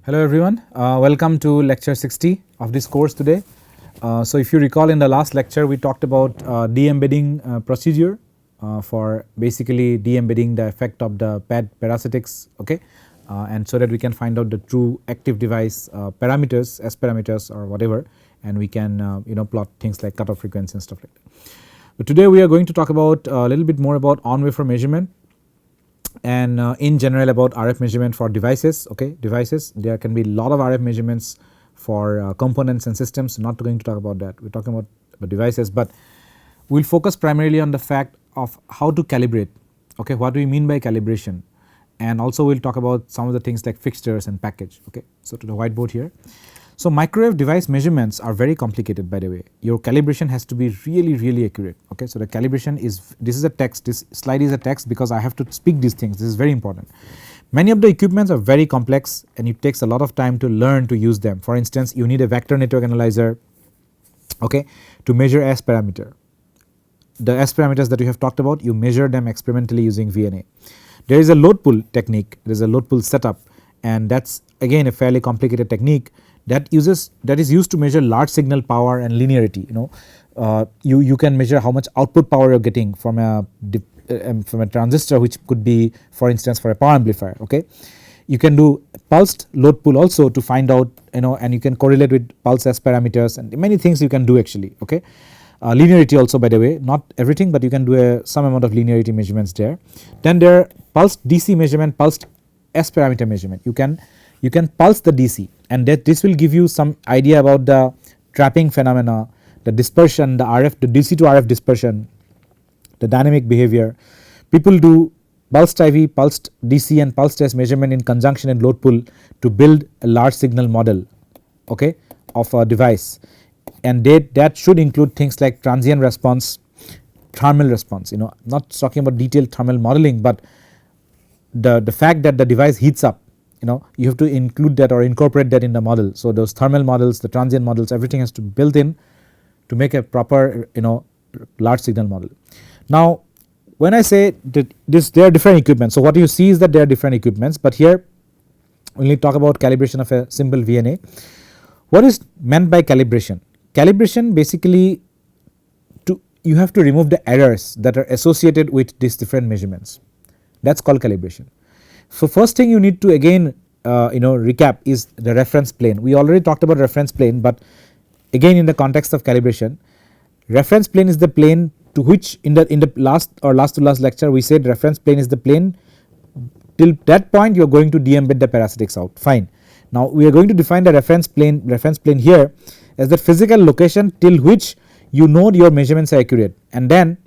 Hello everyone, welcome to lecture 60 of this course today. So if you recall, in the last lecture we talked about de-embedding procedure for basically de-embedding the effect of the pad parasitics, okay, and so that we can find out the true active device parameters, S parameters or whatever, and we can plot things like cutoff frequency and stuff like that. But today we are going to talk about a little bit more about on-wafer measurement and in general about RF measurement for devices. Okay, devices, there can be a lot of RF measurements for components and systems, not going to talk about that. We are talking about the devices, but we will focus primarily on the fact of how to calibrate. Okay, what do we mean by calibration, and also we will talk about some of the things like fixtures and package. Okay, so to the whiteboard here. So microwave device measurements are very complicated, by the way. Your calibration has to be really accurate. Okay, so the calibration is, this is a text, this slide is a text because I have to speak these things, this is very important. Many of the equipments are very complex and it takes a lot of time to learn to use them. For instance, you need a vector network analyzer, okay, to measure S parameter. The S parameters that we have talked about, you measure them experimentally using VNA. There is a load pull technique, there is a load pull setup, and that is again a fairly complicated technique that is used to measure large signal power and linearity. You can measure how much output power you are getting from a transistor, which could be, for instance, for a power amplifier. Okay, you can do pulsed load pull also to find out, and you can correlate with pulse S parameters and many things you can do actually. Okay, linearity also, by the way, not everything, but you can do some amount of linearity measurements there. Then there are pulsed DC measurement, pulsed S parameter measurement. You can pulse the DC, and that this will give you some idea about the trapping phenomena, the dispersion, the DC to RF dispersion, the dynamic behavior. People do pulsed IV, pulsed DC and pulsed S measurement in conjunction and load pull to build a large signal model, okay, of a device, and that should include things like transient response, thermal response. Not talking about detailed thermal modeling, but the fact that the device heats up, you have to include that or incorporate that in the model. So those thermal models, the transient models, everything has to be built in to make a proper large signal model. Now when I say that there are different equipments, so what you see is that there are different equipments, but here we will talk about calibration of a simple VNA. What is meant by calibration? Calibration basically, you have to remove the errors that are associated with these different measurements. That is called calibration. So first thing you need to again recap is the reference plane. We already talked about reference plane, but again in the context of calibration, reference plane is the plane to which in the last to last lecture we said reference plane is the plane till that point you are going to de-embed the parasitics out. Fine. Now we are going to define the reference plane here as the physical location till which you know your measurements are accurate, and then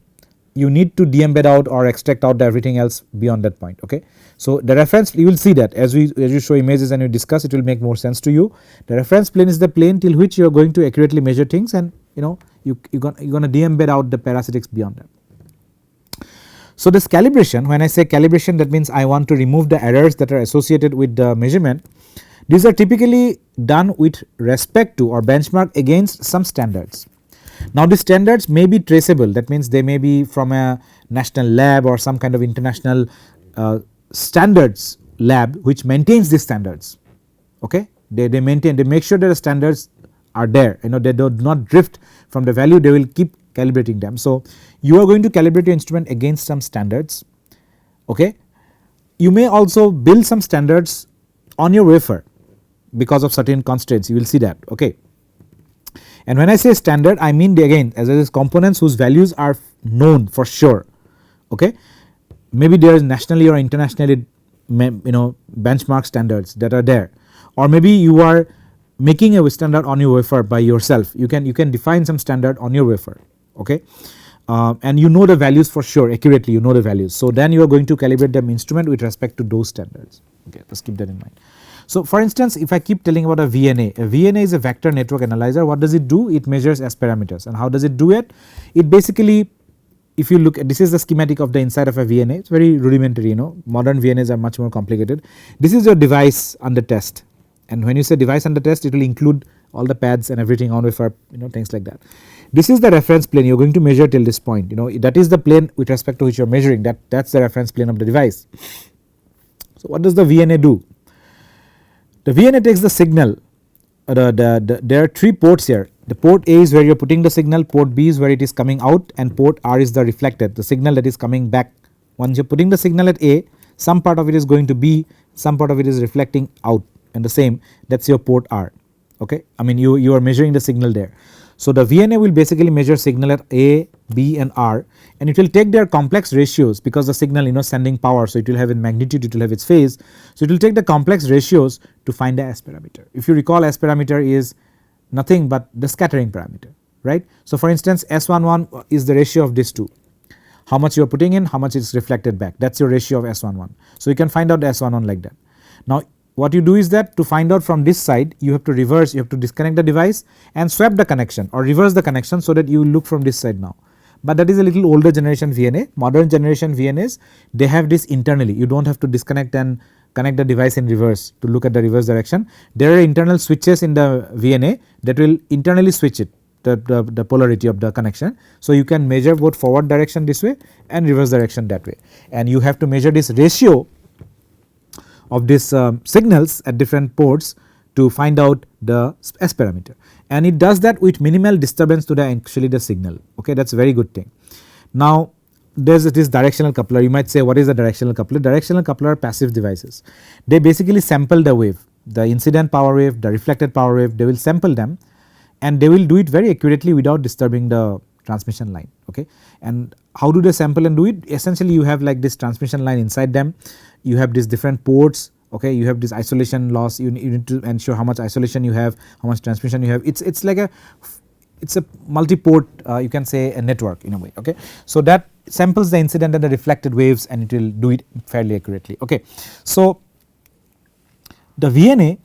you need to de-embed out or extract out everything else beyond that point. Okay, so the reference, you will see that as you show images and you discuss, it will make more sense to you. The reference plane is the plane till which you are going to accurately measure things, and you're going to de-embed out the parasitics beyond that. So this calibration, when I say calibration, that means I want to remove the errors that are associated with the measurement. These are typically done with respect to or benchmark against some standards. Now these standards may be traceable, that means they may be from a national lab or some kind of international standards lab which maintains these standards. Okay, they make sure that the standards are there, they do not drift from the value, they will keep calibrating them. So you are going to calibrate your instrument against some standards. Okay, you may also build some standards on your wafer because of certain constraints, you will see that. Okay, and when I say standard, I mean again as it is components whose values are known for sure. Okay, maybe there is nationally or internationally benchmark standards that are there, or maybe you are making a standard on your wafer by yourself. You can define some standard on your wafer. Okay, and you know the values for sure accurately, you know the values. So then you are going to calibrate the instrument with respect to those standards. Okay, let's keep that in mind. So for instance, if I keep telling about a VNA is a vector network analyzer. What does it do? It measures S parameters. And how does it do it? It basically, if you look at, this is the schematic of the inside of a VNA, it is very rudimentary, modern VNAs are much more complicated. This is your device under test, and when you say device under test, it will include all the pads and everything on wafer, things like that. This is the reference plane you are going to measure till this point, that is the plane with respect to which you are measuring, that is the reference plane of the device. So what does the VNA do? The VNA takes the signal, there are 3 ports here. The port A is where you are putting the signal, port B is where it is coming out, and port R is the reflected, the signal that is coming back. Once you are putting the signal at A, some part of it is going to B, some part of it is reflecting out, and the same, that is your port R. Okay, I mean you are measuring the signal there. So the VNA will basically measure signal at A, B and R, and it will take their complex ratios, because the signal sending power, so it will have in magnitude, it will have its phase, so it will take the complex ratios to find the S parameter. If you recall, S parameter is nothing but the scattering parameter, right. So for instance, S11 is the ratio of these two, how much you are putting in, how much is reflected back, that is your ratio of S11. So you can find out the S11 like that. Now what you do is that to find out from this side, you have to reverse, you have to disconnect the device and swap the connection or reverse the connection, so that you look from this side now. But that is a little older generation VNA. Modern generation VNAs, they have this internally, you do not have to disconnect and connect the device in reverse to look at the reverse direction. There are internal switches in the VNA that will internally switch it, the polarity of the connection. So you can measure both forward direction this way and reverse direction that way, and you have to measure this ratio of these signals at different ports to find out the S parameter, and it does that with minimal disturbance to the actually the signal. Okay, that is a very good thing. Now there is this directional coupler. You might say, what is the directional coupler? Directional coupler are passive devices. They basically sample the wave, the incident power wave, the reflected power wave, they will sample them, and they will do it very accurately without disturbing the transmission line. Okay, and how do they sample and do it? Essentially you have like this transmission line inside them, you have these different ports. Okay, you have this isolation loss, you need to ensure how much isolation you have, how much transmission you have. It's like a multi-port, you can say a network in a way. Okay, so that samples the incident and the reflected waves, and it will do it fairly accurately. Okay, so the VNA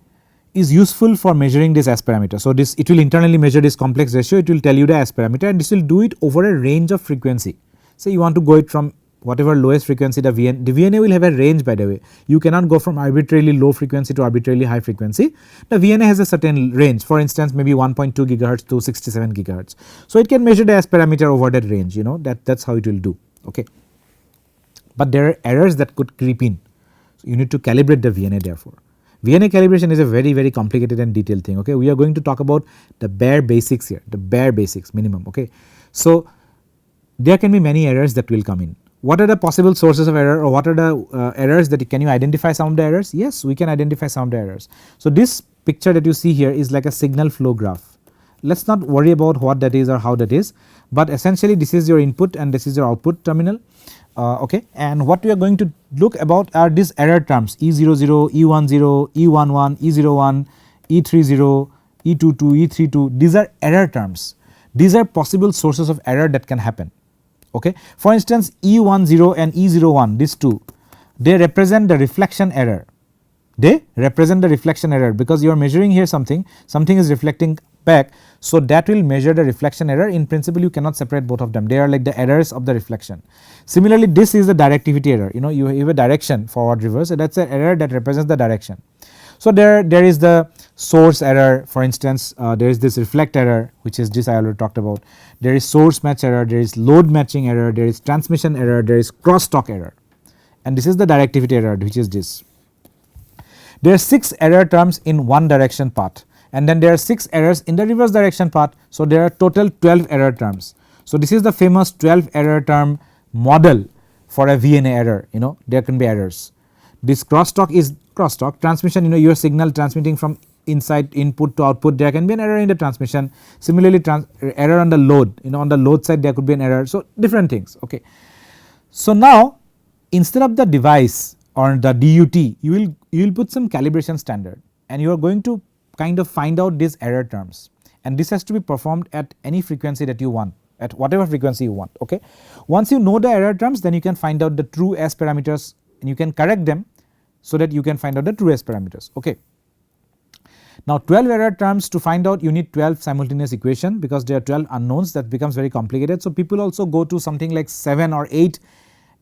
is useful for measuring this S parameter. So this, it will internally measure this complex ratio, it will tell you the S parameter, and this will do it over a range of frequency. So you want to go it from whatever lowest frequency, the VNA will have a range, by the way. You cannot go from arbitrarily low frequency to arbitrarily high frequency. The VNA has a certain range, for instance maybe 1.2 gigahertz to 67 gigahertz. So it can measure the S parameter over that range, that is how it will do. Okay, but there are errors that could creep in, so you need to calibrate the VNA. Therefore VNA calibration is a very complicated and detailed thing. Okay, we are going to talk about the bare basics here, the bare basics minimum. Okay, so there can be many errors that will come in. What are the possible sources of error, or what are the errors that can you identify some of the errors? Yes, we can identify some of the errors. So this picture that you see here is like a signal flow graph. Let us not worry about what that is or how that is, but essentially this is your input and this is your output terminal. Okay, and what we are going to look about are these error terms E00, E10, E11, E01, E30, E22, E32. These are error terms. These are possible sources of error that can happen. Okay, for instance E10 and E01, these two, they represent the reflection error. They represent the reflection error because you are measuring here something is reflecting back, so that will measure the reflection error. In principle you cannot separate both of them, they are like the errors of the reflection. Similarly this is the directivity error, you have a direction forward reverse, so that is an error that represents the direction. So there is the source error, for instance there is this reflect error, which is this I already talked about. There is source match error, there is load matching error, there is transmission error, there is crosstalk error, and this is the directivity error, which is this. There are 6 error terms in one direction path, and then there are 6 errors in the reverse direction path. So there are total 12 error terms. So this is the famous 12 error term model for a VNA error. There can be errors. This crosstalk is crosstalk transmission, your signal transmitting from inside input to output, there can be an error in the transmission. Similarly error on the load, on the load side there could be an error, so different things. Okay, so now instead of the device or the DUT, you will put some calibration standard, and you are going to kind of find out these error terms, and this has to be performed at any frequency that you want, at whatever frequency you want. Okay, once you know the error terms, then you can find out the true S parameters and you can correct them so that you can find out the true S parameters. Okay, now 12 error terms, to find out you need 12 simultaneous equation, because there are 12 unknowns, that becomes very complicated. So people also go to something like 7 or 8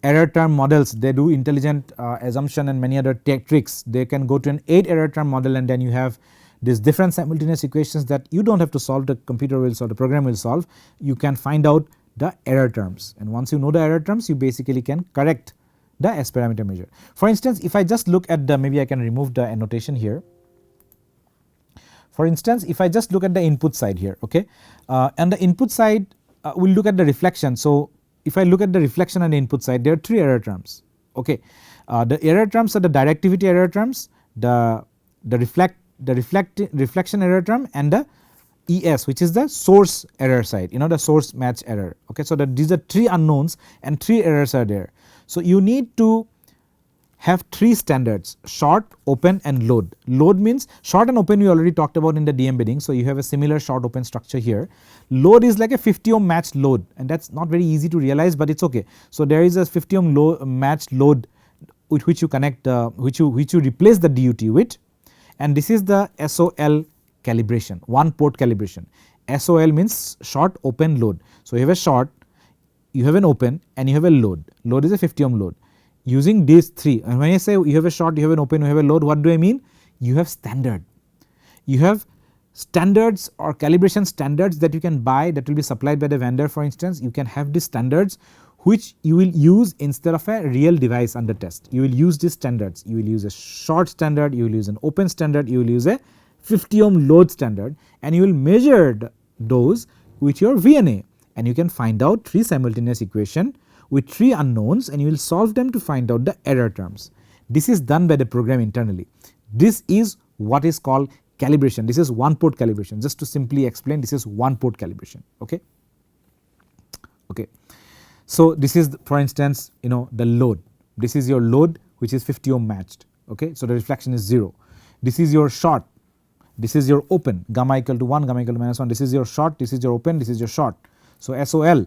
error term models, they do intelligent assumption and many other tricks. They can go to an 8 error term model, and then you have these different simultaneous equations that you do not have to solve, the computer will solve, the program will solve. You can find out the error terms, and once you know the error terms, you basically can correct the S parameter measure. For instance, if I just look at the, maybe I can remove the annotation here. For instance, if I just look at the input side here, okay, and the input side we'll look at the reflection. So if I look at the reflection on the input side, there are 3 error terms, okay. The error terms are the directivity error terms, the reflection error term, and the ES, which is the source error side, the source match error, okay. So that these are 3 unknowns and 3 errors are there. So you need to have 3 standards: short, open, and load. Load means short and open we already talked about in the de-embedding. So you have a similar short open structure here. Load is like a 50 ohm matched load, and that's not very easy to realize, but it's okay. So there is a 50 ohm matched load with which you connect which you replace the DUT with, and this is the SOL calibration, one port calibration. SOL means short, open, load. So you have a short, you have an open, and you have a load. Load is a 50 ohm load. Using these 3, and when I say you have a short, you have an open, you have a load, what do I mean? You have standard. You have standards or calibration standards that you can buy, that will be supplied by the vendor. For instance, you can have these standards which you will use instead of a real device under test. You will use these standards. You will use a short standard, you will use an open standard, you will use a 50 ohm load standard, and you will measure those with your VNA, and you can find out 3 simultaneous equation with 3 unknowns, and you will solve them to find out the error terms. This is done by the program internally. This is what is called calibration. This is one port calibration. Just to simply explain, this is one port calibration, okay. Okay. So this is, for instance, the load. This is your load which is 50 ohm matched, okay. So the reflection is 0. This is your short, this is your open, gamma equal to 1, gamma equal to -1. This is your short, this is your open, this is your short. So SOL,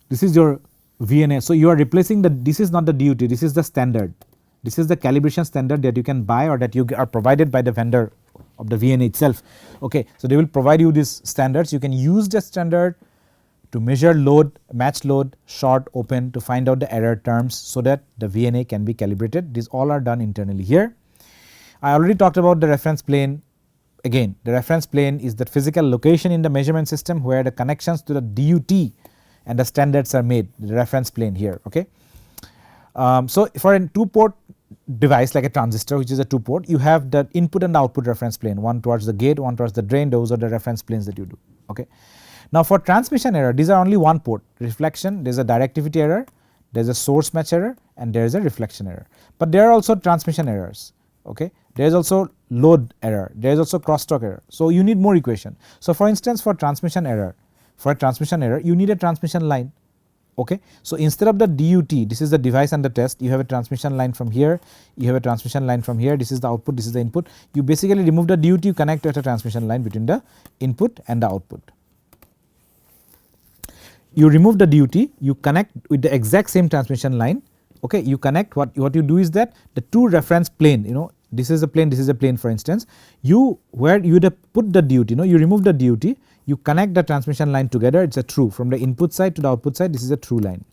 this is your VNA. So you are replacing this is not the DUT, this is the standard. This is the calibration standard that you can buy or that you are provided by the vendor of the VNA itself, okay. So they will provide you these standards. You can use the standard to measure load, match load, short, open, to find out the error terms so that the VNA can be calibrated. These all are done internally here. I already talked about the reference plane. Again, the reference plane is the physical location in the measurement system where the connections to the DUT and the standards are made, the reference plane here, okay. So for a 2-port device like a transistor, which is a 2-port, you have the input and output reference plane, one towards the gate, one towards the drain. Those are the reference planes that you do, okay. Now for transmission error, these are only 1 port. Reflection, there is a directivity error, there is a source match error, and there is a reflection error. But there are also transmission errors, okay. There is also load error, there is also crosstalk error. So you need more equation. So for instance, for transmission error, you need a transmission line, okay. So instead of the DUT, this is the device under test, you have a transmission line from here, you have a transmission line from here, this is the output, this is the input. You basically remove the DUT, you connect with a transmission line between the input and the output. You remove the DUT, you connect with the exact same transmission line, okay. You connect, what you do is that the 2 reference plane, this is a plane, this is a plane, for instance, where you put the DUT, you remove the DUT, you connect the transmission line together, it is a true. From the input side to the output side, this is a true line.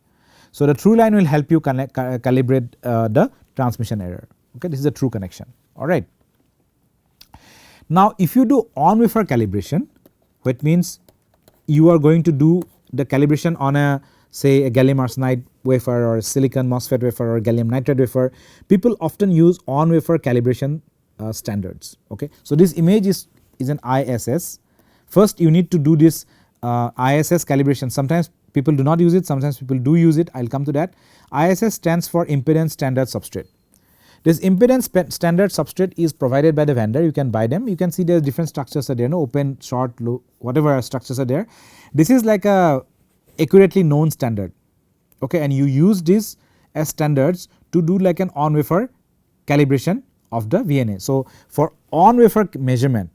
So the true line will help you calibrate the transmission error, okay. This is a true connection, alright. Now if you do on-wafer calibration, which means you are going to do the calibration on a, say, a gallium arsenide wafer or a silicon MOSFET wafer or a gallium nitride wafer, people often use on-wafer calibration standards, okay. So this image is an ISS. First you need to do this ISS calibration. Sometimes people do not use it, sometimes people do use it, I will come to that. ISS stands for impedance standard substrate. This impedance standard substrate is provided by the vendor, you can buy them. You can see there are different structures are there, open, short, low, whatever structures are there. This is like a accurately known standard, okay, and you use this as standards to do like an on-wafer calibration of the VNA. So for on-wafer measurement,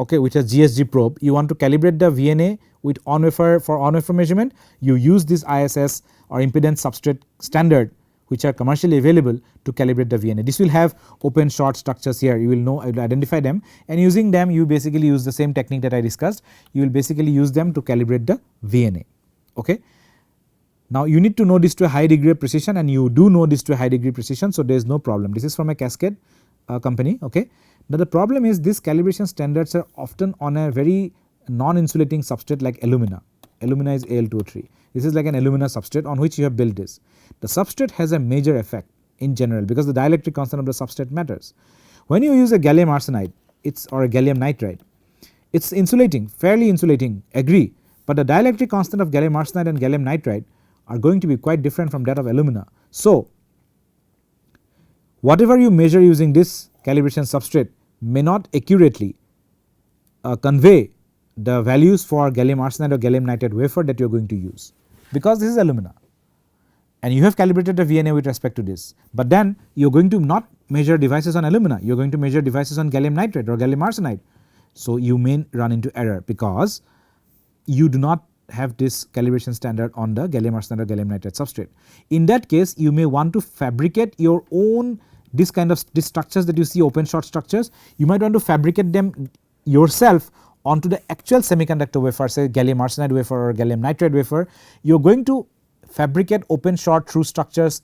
okay, which is GSG probe, you want to calibrate the VNA with on-wafer, for on-wafer measurement, you use this ISS or impedance substrate standard which are commercially available to calibrate the VNA. This will have open, short structures here, you will know, I will identify them, and using them you basically use the same technique that I discussed, you will basically use them to calibrate the VNA, okay. Now you need to know this to a high degree of precision, and you do know this to a high degree of precision, so there is no problem. This is from a Cascade company, okay. Now the problem is these calibration standards are often on a very non-insulating substrate like alumina. Alumina is Al2O3. This is like an alumina substrate on which you have built this. The substrate has a major effect in general because the dielectric constant of the substrate matters. When you use a gallium arsenide, or a gallium nitride. It's insulating, fairly insulating, agree, but the dielectric constant of gallium arsenide and gallium nitride are going to be quite different from that of alumina. So, whatever you measure using this calibration substrate may not accurately convey the values for gallium arsenide or gallium nitride wafer that you are going to use, because this is alumina and you have calibrated the VNA with respect to this, but then you are going to not measure devices on alumina, you are going to measure devices on gallium nitride or gallium arsenide. So, you may run into error because you do not have this calibration standard on the gallium arsenide or gallium nitride substrate. In that case, you may want to fabricate your own this structures that you see, open short structures, you might want to fabricate them yourself onto the actual semiconductor wafer, say gallium arsenide wafer or gallium nitride wafer. You are going to fabricate open short through structures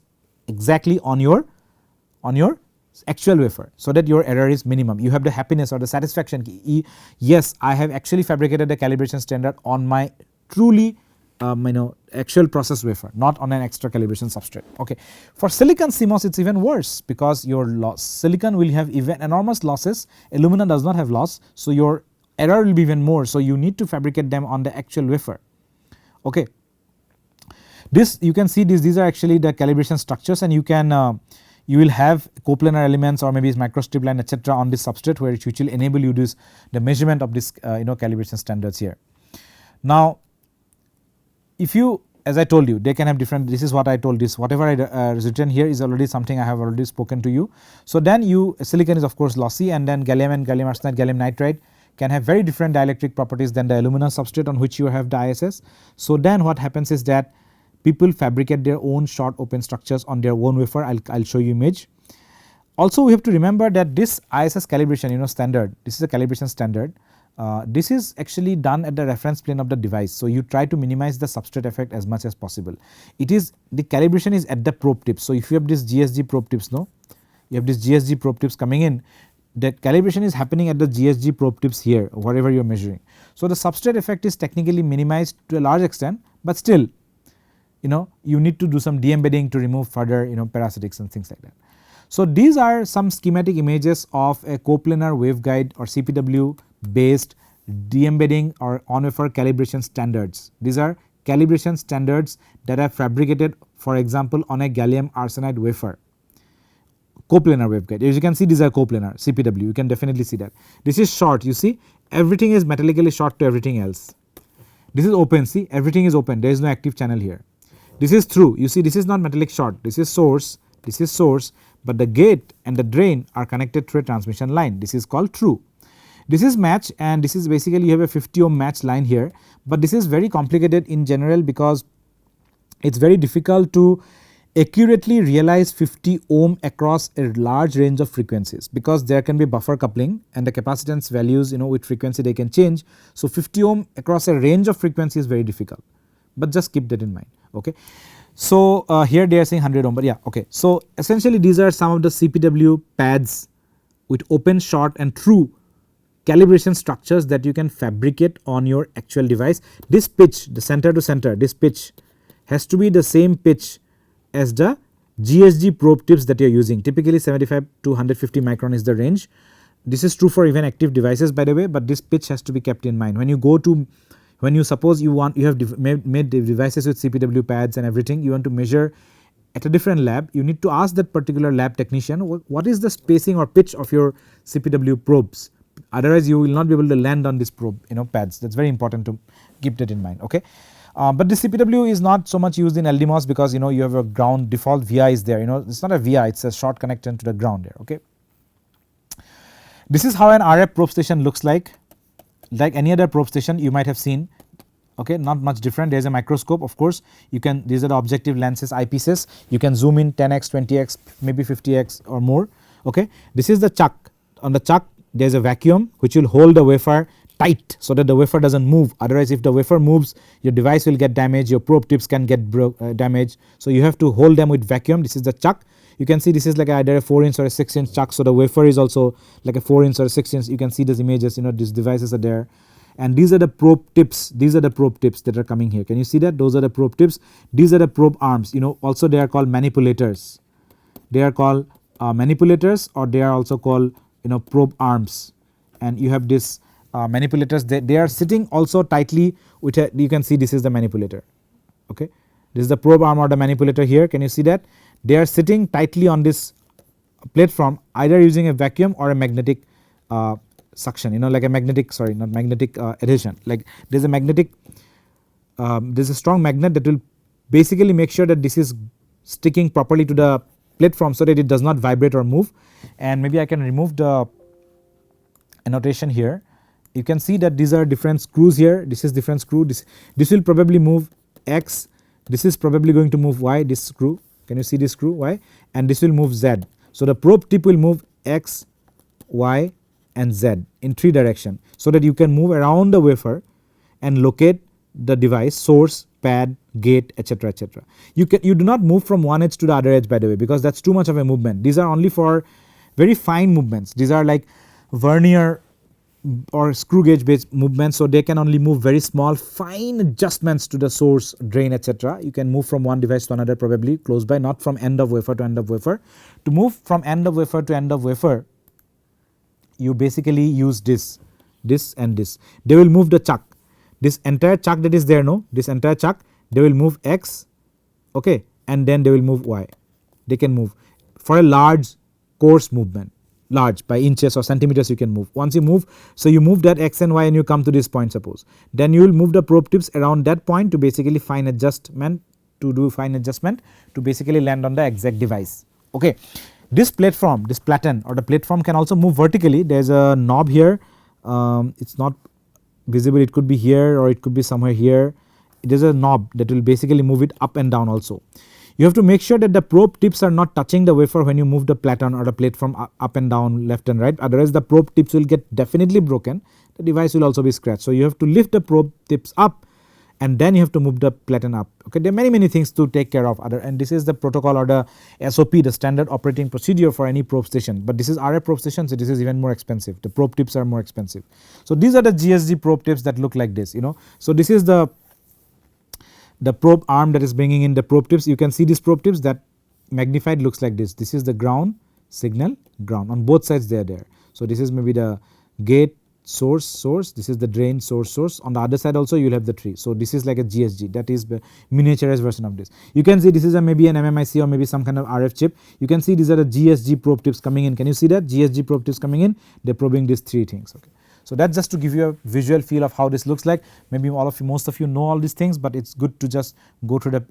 exactly on your actual wafer, so that your error is minimum. You have the happiness or the satisfaction, yes, I have actually fabricated the calibration standard on my truly actual process wafer, not on an extra calibration substrate. Okay. For silicon CMOS it is even worse, because your silicon will have even enormous losses, alumina does not have loss, so your error will be even more. So, you need to fabricate them on the actual wafer. Okay. This you can see these are actually the calibration structures, and you can you will have coplanar elements or maybe microstrip line etc. on this substrate, which will enable you this the measurement of this calibration standards here. Now, if you, as I told you, they can have different, this is what I told, this whatever I written here is already something I have already spoken to you. So, then silicon is of course lossy, and then gallium and gallium arsenide, gallium nitride can have very different dielectric properties than the alumina substrate on which you have the ISS. So, then what happens is that people fabricate their own short open structures on their own wafer. I'll show you image. Also, we have to remember that this ISS calibration standard, this is a calibration standard, this is actually done at the reference plane of the device. So, you try to minimize the substrate effect as much as possible. It is the calibration is at the probe tips. So, if you have this GSG probe tips, you have this GSG probe tips coming in, that calibration is happening at the GSG probe tips here, whatever you are measuring. So, the substrate effect is technically minimized to a large extent, but still you need to do some de-embedding to remove further parasitics and things like that. So, these are some schematic images of a coplanar waveguide or CPW based de-embedding or on-wafer calibration standards. These are calibration standards that are fabricated, for example, on a gallium arsenide wafer, coplanar waveguide. As you can see, these are coplanar CPW, you can definitely see that. This is short, you see everything is metallically short to everything else. This is open, see everything is open, there is no active channel here. This is through, you see this is not metallic short, this is source, but the gate and the drain are connected through a transmission line, this is called through. This is match, and this is basically you have a 50 ohm match line here, but this is very complicated in general because it is very difficult to accurately realize 50 ohm across a large range of frequencies, because there can be buffer coupling and the capacitance values with frequency they can change. So, 50 ohm across a range of frequency is very difficult, but just keep that in mind. Okay. So, here they are saying 100 ohm, but yeah, okay. So, essentially these are some of the CPW pads with open, short and through calibration structures that you can fabricate on your actual device. This pitch, the center to center, this pitch has to be the same pitch as the GSG probe tips that you are using. Typically 75 to 150 micron is the range. This is true for even active devices, by the way, but this pitch has to be kept in mind. When you suppose you have made devices with CPW pads and everything, you want to measure at a different lab, you need to ask that particular lab technician what is the spacing or pitch of your CPW probes. Otherwise, you will not be able to land on this probe pads. That is very important to keep that in mind. Okay. But the CPW is not so much used in LDMOS because you have a ground default VI is there, it is not a VI, it is a short connector to the ground there. Okay. This is how an RF probe station looks like any other probe station you might have seen. Okay, not much different. There is a microscope, of course. These are the objective lenses, eyepieces. You can zoom in 10x, 20x, maybe 50x or more. Okay, this is the chuck. On the chuck, there is a vacuum which will hold the wafer tight so that the wafer does not move. Otherwise, if the wafer moves, your device will get damaged. Your probe tips can get damaged. So you have to hold them with vacuum. This is the chuck. You can see this is like either a 4-inch or a 6-inch chuck. So the wafer is also like a 4-inch or a 6-inch. You can see these images. These devices are there. And these are the probe tips, these are the probe tips that are coming here. Can you see that? Those are the probe tips, these are the probe arms, also they are called manipulators. They are called manipulators, or they are also called probe arms. and you have this manipulators, they are sitting also tightly with a, you can see this is the manipulator. Okay, this is the probe arm or the manipulator here. Can you see that they are sitting tightly on this platform, either using a vacuum or a magnetic suction, like a magnetic, sorry, not magnetic adhesion. Like there's a magnetic, there's a strong magnet that will basically make sure that this is sticking properly to the platform so that it does not vibrate or move. And maybe I can remove the annotation here. You can see that these are different screws here. This is different screw. This will probably move X. This is probably going to move Y. This screw. Can you see this screw Y? And this will move Z. So the probe tip will move X, Y, and Z in 3 directions, so that you can move around the wafer and locate the device, source, pad, gate, etc., etc. You do not move from one edge to the other edge, by the way, because that's too much of a movement. These are only for very fine movements. These are like vernier or screw gauge based movements, so they can only move very small fine adjustments to the source, drain, etc. You can move from one device to another, probably close by, not from end of wafer to end of wafer. To move from end of wafer to end of wafer, you basically use this and this. They will move the chuck, this entire chuck that is there, this entire chuck, they will move X, okay, and then they will move Y. They can move for a large coarse movement. Large by inches or centimeters you can move. Once you move, so you move that X and Y and you come to this point, suppose, then you will move the probe tips around that point to basically fine adjustment, to basically land on the exact device. Okay, this platform, this platen or the platform can also move vertically. There is a knob here, it's not visible, it could be here or it could be somewhere here. There is a knob that will basically move it up and down also. You have to make sure that the probe tips are not touching the wafer when you move the platen or the platform up and down, left and right, otherwise the probe tips will get definitely broken, the device will also be scratched. So you have to lift the probe tips up and then you have to move the platen up. Okay, there are many things to take care of and this is the protocol or the SOP, the standard operating procedure for any probe station. But this is RF probe station, so this is even more expensive. The probe tips are more expensive. So these are the GSG probe tips that look like this, So this is the probe arm that is bringing in the probe tips. You can see these probe tips that magnified looks like this. This is the ground, signal, ground. On both sides they are there. So this is maybe the gate, source. This is the drain, source. On the other side also you will have the tree. So this is like a GSG, that is the miniaturized version of this. You can see this is maybe an MMIC or maybe some kind of RF chip. You can see these are the GSG probe tips coming in. Can you see that? GSG probe tips coming in, they are probing these 3 things. Okay. So that's just to give you a visual feel of how this looks like. Maybe most of you know all these things, but it's good to just go through the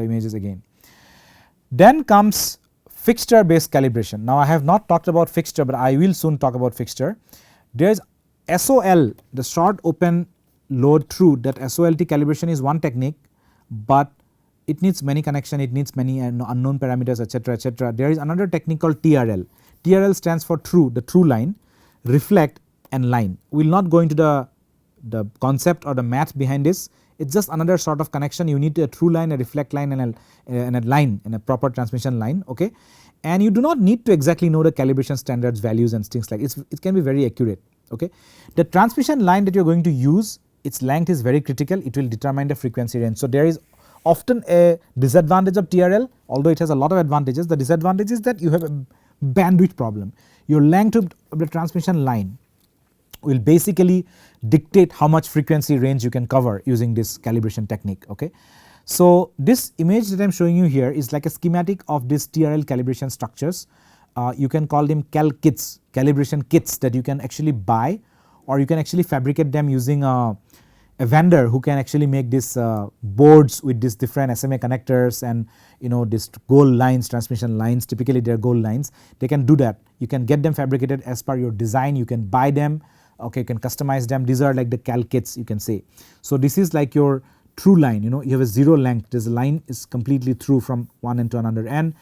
images again. Then comes fixture based calibration. Now I have not talked about fixture, but I will soon talk about fixture. There is SOL, the short open load through. That SOLT calibration is one technique, but it needs many connection, it needs many unknown parameters, etc., etc. There is another technique called TRL. TRL stands for through, the through line, reflect and line. We will not go into the concept or the math behind this. It's just another sort of connection. You need a through line, a reflect line, and a line, and a proper transmission line. Okay, and you do not need to exactly know the calibration standards, values, and things like it. It can be very accurate. Okay, the transmission line that you are going to use, its length is very critical. It will determine the frequency range. So there is often a disadvantage of TRL, although it has a lot of advantages. The disadvantage is that you have a bandwidth problem. Your length of the transmission line will basically dictate how much frequency range you can cover using this calibration technique. Okay, so this image that I am showing you here is like a schematic of this TRL calibration structures. You can call them kits, calibration kits that you can actually buy, or you can actually fabricate them using a vendor who can actually make these boards with these different SMA connectors and these gold lines, transmission lines. Typically they are gold lines. They can do that. You can get them fabricated as per your design. You can buy them. Okay, you can customize them. These are like the cal kits, you can say. So this is like your through line. You have a zero length. This line is completely through from one end to another end.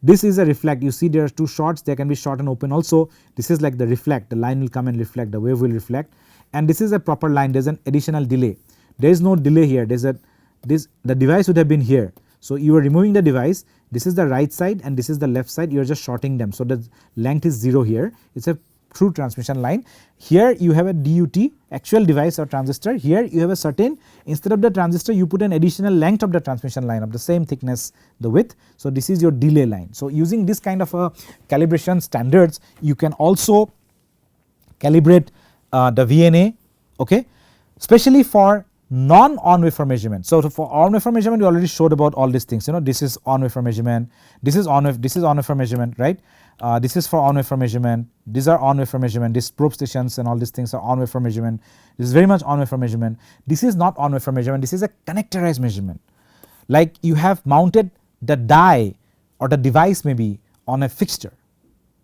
This is a reflect. You see there are 2 shots. There can be short and open also. This is like the reflect. The line will come and reflect. The wave will reflect. And this is a proper line. There is an additional delay. There is no delay here. The device would have been here. So you are removing the device. This is the right side and this is the left side. You are just shorting them. So the length is 0 here. It's a through transmission line. Here you have a DUT, actual device or transistor. Here you have a certain, instead of the transistor you put an additional length of the transmission line of the same thickness, the width. So this is your delay line. So using this kind of a calibration standards, you can also calibrate the VNA, okay, especially for non-on-wafer measurement. So for on-wafer measurement we already showed about all these things, you know, this is on-wafer measurement, this is on-wafer measurement, right. This is for on-wafer measurement, these are on-wafer measurement, these probe stations and all these things are on-wafer measurement, this is very much on-wafer measurement. This is not on-wafer measurement, this is a connectorized measurement, like you have mounted the die or the device maybe on a fixture.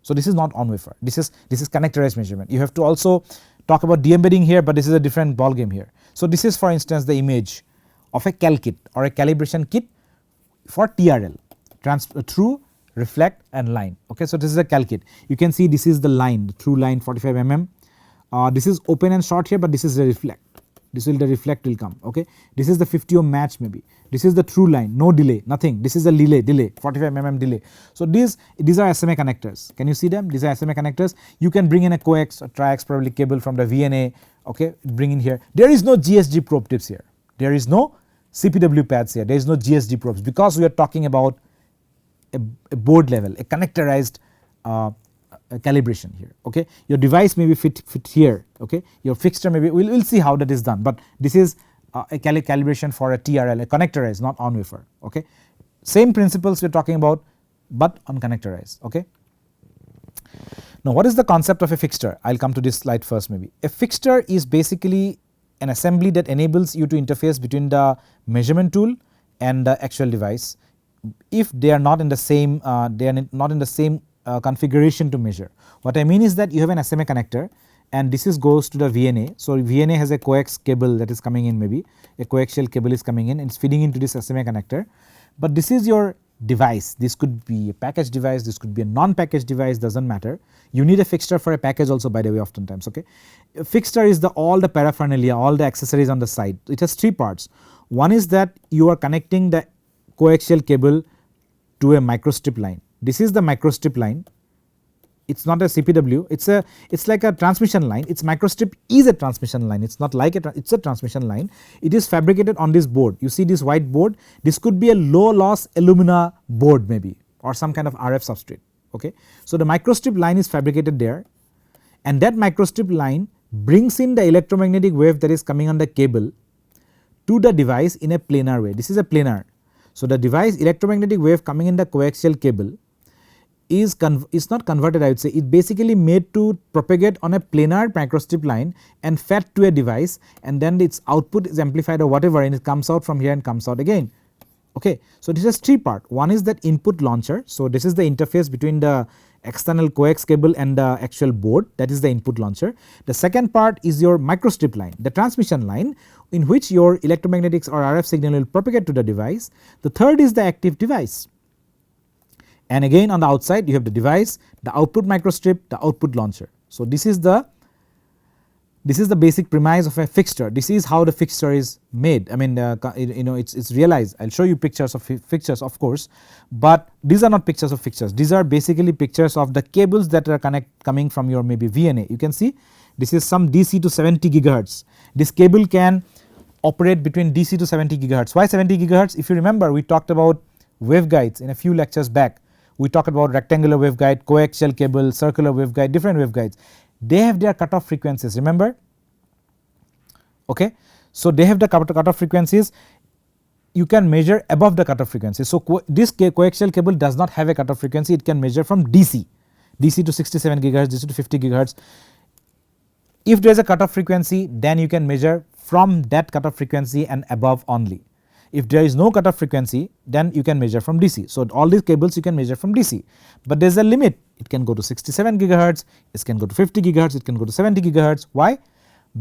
So this is not on-wafer, this is connectorized measurement. You have to also talk about de-embedding here, but this is a different ball game here. So this is for instance the image of a cal kit or a calibration kit for TRL, true, reflect and line, okay. So this is a cal kit, you can see this is the line, the true line 45 mm, this is open and short here, but this is the reflect, the reflect will come, okay. This is the 50 ohm match maybe, this is the true line, no delay, nothing, this is the delay 45 mm delay. So these are SMA connectors, can you see them, these are SMA connectors. You can bring in a coax or triax probably cable from the VNA, okay, bring in here. There is no GSG probe tips here, there is no CPW pads here, there is no GSG probes, because we are talking about a board level, a connectorized calibration here, okay. Your device may be fit here, okay, your fixture maybe, we'll see how that is done, but this is a calibration for a TRL, a connectorized, not on wafer, okay. Same principles we are talking about, but on connectorized, okay. Now what is the concept of a fixture? I will come to this slide first maybe. A fixture is basically an assembly that enables you to interface between the measurement tool and the actual device if they are not in the same configuration to measure. What I mean is that you have an SMA connector and this goes to the VNA. So VNA has a coax cable that is coming in, maybe a coaxial cable is coming in and it's feeding into this SMA connector, but this is your device. This could be a package device, this could be a non-package device, does not matter. You need a fixture for a package also, by the way, oftentimes, okay. A fixture is all the paraphernalia, all the accessories on the side. It has three parts. One is that you are connecting the coaxial cable to a microstrip line. This is the microstrip line, it is not a CPW, it is like a transmission line. Its microstrip is a transmission line, it is not like it is a transmission line. It is fabricated on this board, you see this white board, this could be a low loss alumina board maybe or some kind of RF substrate, okay. So the microstrip line is fabricated there and that microstrip line brings in the electromagnetic wave that is coming on the cable to the device in a planar way. This is a planar. So the device electromagnetic wave coming in the coaxial cable is not converted, I would say, it basically made to propagate on a planar microstrip line and fed to a device, and then its output is amplified or whatever and it comes out from here and comes out again, okay. So this is three part. One is that input launcher, so this is the interface between the external coax cable and the actual board, that is the input launcher. The second part is your microstrip line, the transmission line in which your electromagnetics or RF signal will propagate to the device. The third is the active device, and again on the outside you have the device, the output microstrip, the output launcher. So this is the basic premise of a fixture. This is how the fixture is made. I mean you know it is realized. I will show you pictures of fixtures of course, but these are not pictures of fixtures. These are basically pictures of the cables that are coming from your maybe VNA. You can see this is some DC to 70 gigahertz. This cable can operate between DC to 70 gigahertz. Why 70 gigahertz? If you remember, we talked about waveguides in a few lectures back. We talked about rectangular waveguide, coaxial cable, circular waveguide, different waveguides. They have their cutoff frequencies, remember, okay. So they have the cutoff frequencies, you can measure above the cutoff frequency. So this coaxial cable does not have a cutoff frequency, it can measure from DC to 67 gigahertz, DC to 50 gigahertz. If there is a cutoff frequency, then you can measure from that cutoff frequency and above only. If there is no cutoff frequency, then you can measure from DC. So all these cables you can measure from DC, but there is a limit, it can go to 67 gigahertz, it can go to 50 gigahertz, it can go to 70 gigahertz. Why?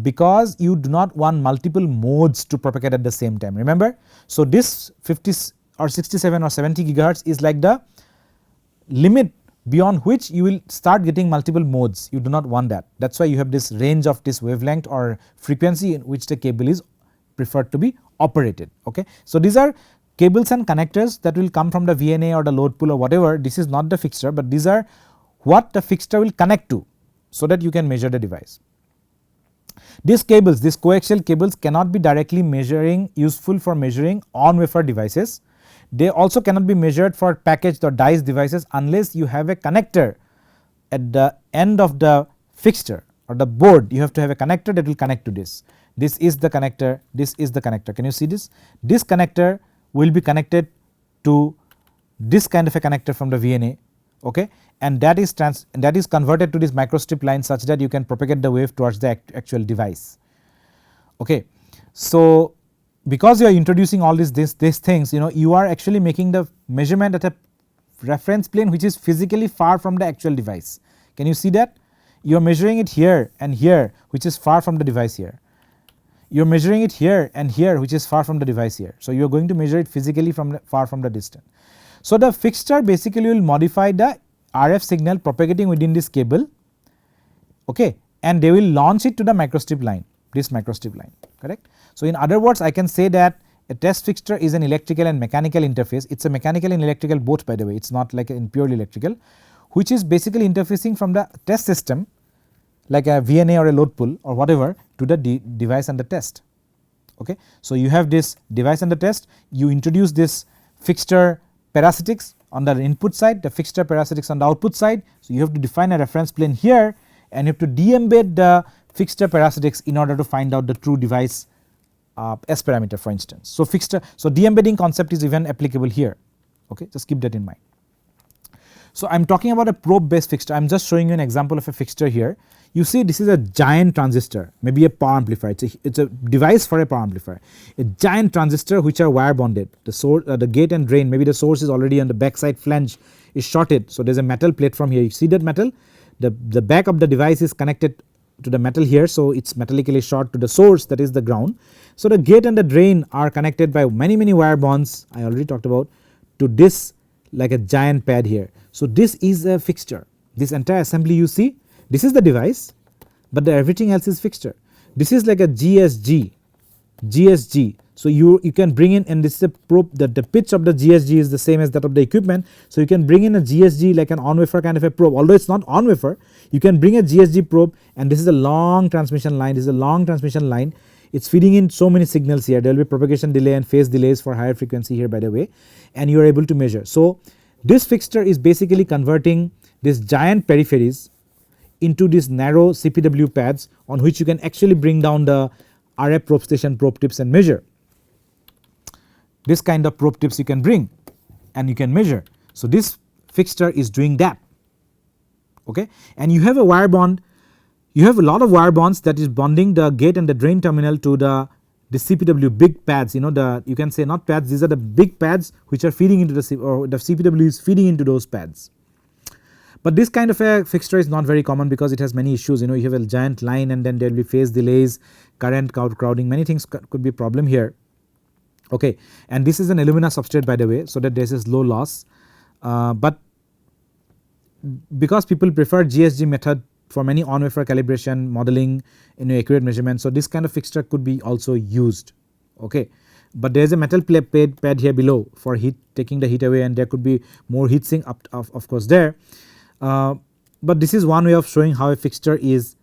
Because you do not want multiple modes to propagate at the same time, remember. So this 50 or 67 or 70 gigahertz is like the limit beyond which you will start getting multiple modes. You do not want that. That is why you have this range of this wavelength or frequency in which the cable is preferred to be operated, okay. So these are cables and connectors that will come from the VNA or the load pool or whatever. This is not the fixture, but these are what the fixture will connect to so that you can measure the device. These cables, these coaxial cables cannot be directly useful for measuring on wafer devices. They also cannot be measured for packaged or diced devices unless you have a connector at the end of the fixture or the board, you have to have a connector that will connect to this. This is the connector, this is the connector. Can you see this? This connector will be connected to this kind of a connector from the VNA, okay, and that is converted to this microstrip line such that you can propagate the wave towards the actual device. Okay. So, because you are introducing all these things, you are actually making the measurement at a reference plane which is physically far from the actual device. Can you see that? You are measuring it here and here, which is far from the device here. You are measuring it here and here, which is far from the device here. So, you are going to measure it physically from far from the distance. So, the fixture basically will modify the RF signal propagating within this cable, okay, and they will launch it to the microstrip line, this microstrip line, correct. So, in other words, I can say that a test fixture is an electrical and mechanical interface. It is a mechanical and electrical both, by the way, it is not like in purely electrical, which is basically interfacing from the test system like a VNA or a load pull or whatever to the device and the test. Okay. So, you have this device and the test, you introduce this fixture parasitics on the input side, the fixture parasitics on the output side. So, you have to define a reference plane here and you have to de-embed the fixture parasitics in order to find out the true device S parameter, for instance. So, de-embedding concept is even applicable here, okay, just keep that in mind. So, I am talking about a probe based fixture. I am just showing you an example of a fixture here. You see this is a giant transistor, maybe a power amplifier, it is a device for a power amplifier, a giant transistor which are wire bonded, the source, the gate and drain, maybe the source is already on the back side flange is shorted. So, there is a metal plate from here, you see that metal, the back of the device is connected to the metal here. So, it is metallically short to the source, that is the ground. So, the gate and the drain are connected by many wire bonds, I already talked about, to this like a giant pad here. So, this is a fixture, this entire assembly you see, this is the device, but everything else is fixture. This is like a GSG. So, you can bring in, and this is a probe, that the pitch of the GSG is the same as that of the equipment. So, you can bring in a GSG like an on-wafer kind of a probe, although it is not on-wafer, you can bring a GSG probe, and this is a long transmission line, it is feeding in so many signals here, there will be propagation delay and phase delays for higher frequency here, by the way, and you are able to measure. So, this fixture is basically converting this giant peripheries into these narrow CPW pads on which you can actually bring down the RF probe station probe tips and measure. This kind of probe tips you can bring and you can measure. So, this fixture is doing that, okay, and you have a wire bond, you have a lot of wire bonds that is bonding the gate and the drain terminal to the CPW big pads, you can say not pads, these are the big pads which are feeding into the CPW is feeding into those pads. But this kind of a fixture is not very common because it has many issues, you have a giant line and then there will be phase delays, current crowding, many things could be a problem here, okay. And this is an alumina substrate, by the way, so that this is low loss, but because people prefer GSG method for many on-wafer calibration, modeling, accurate measurement. So, this kind of fixture could be also used, okay. But there is a metal pad here below for taking the heat away, and there could be more heat sink of course there. But this is one way of showing how a fixture is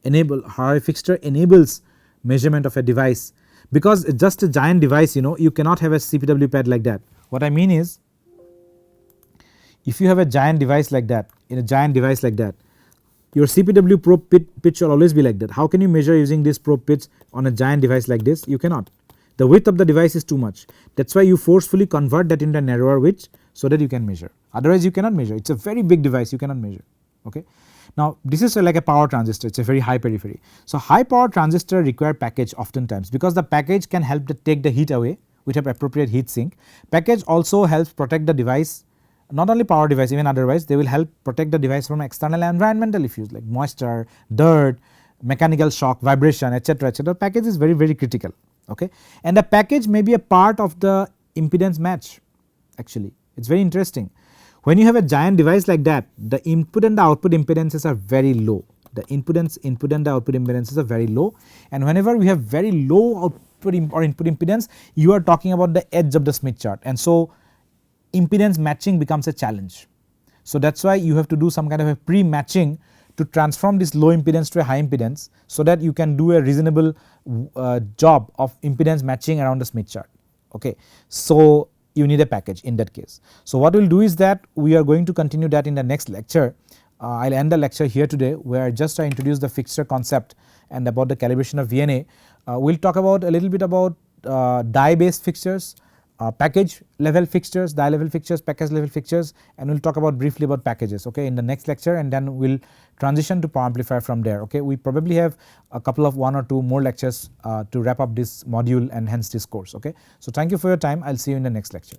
enables measurement of a device, because it's just a giant device, you cannot have a CPW pad like that. What I mean is, if you have a giant device like that, your CPW probe pitch should always be like that. How can you measure using this probe pitch on a giant device like this? You cannot. The width of the device is too much. That is why you forcefully convert that into a narrower width so that you can measure. Otherwise, you cannot measure. It is a very big device, you cannot measure. Okay. Now, this is like a power transistor. It is a very high periphery. So, high power transistor require package oftentimes, because the package can help to take the heat away with an appropriate heat sink. Package also helps protect the device, not only power device, even otherwise they will help protect the device from external environmental issues like moisture, dirt, mechanical shock, vibration, etc. etc. Package is very critical, okay. And the package may be a part of the impedance match, actually it is very interesting. When you have a giant device like that, the input and the output impedances are very low, the input and the output impedances are very low, and whenever we have very low output or input impedance, you are talking about the edge of the Smith chart, and so impedance matching becomes a challenge. So, that is why you have to do some kind of a pre-matching to transform this low impedance to a high impedance, so that you can do a reasonable job of impedance matching around the Smith chart, okay. So, you need a package in that case. So, what we will do is that we are going to continue that in the next lecture. I will end the lecture here today, where just I introduced the fixture concept and about the calibration of VNA. We will talk about a little bit about die based fixtures, package level fixtures, die level fixtures, package level fixtures, and we will talk about briefly about packages, okay, in the next lecture, and then we will transition to power amplifier from there. Okay, we probably have a couple of 1 or 2 more lectures to wrap up this module and hence this course. Okay, so thank you for your time. I will see you in the next lecture.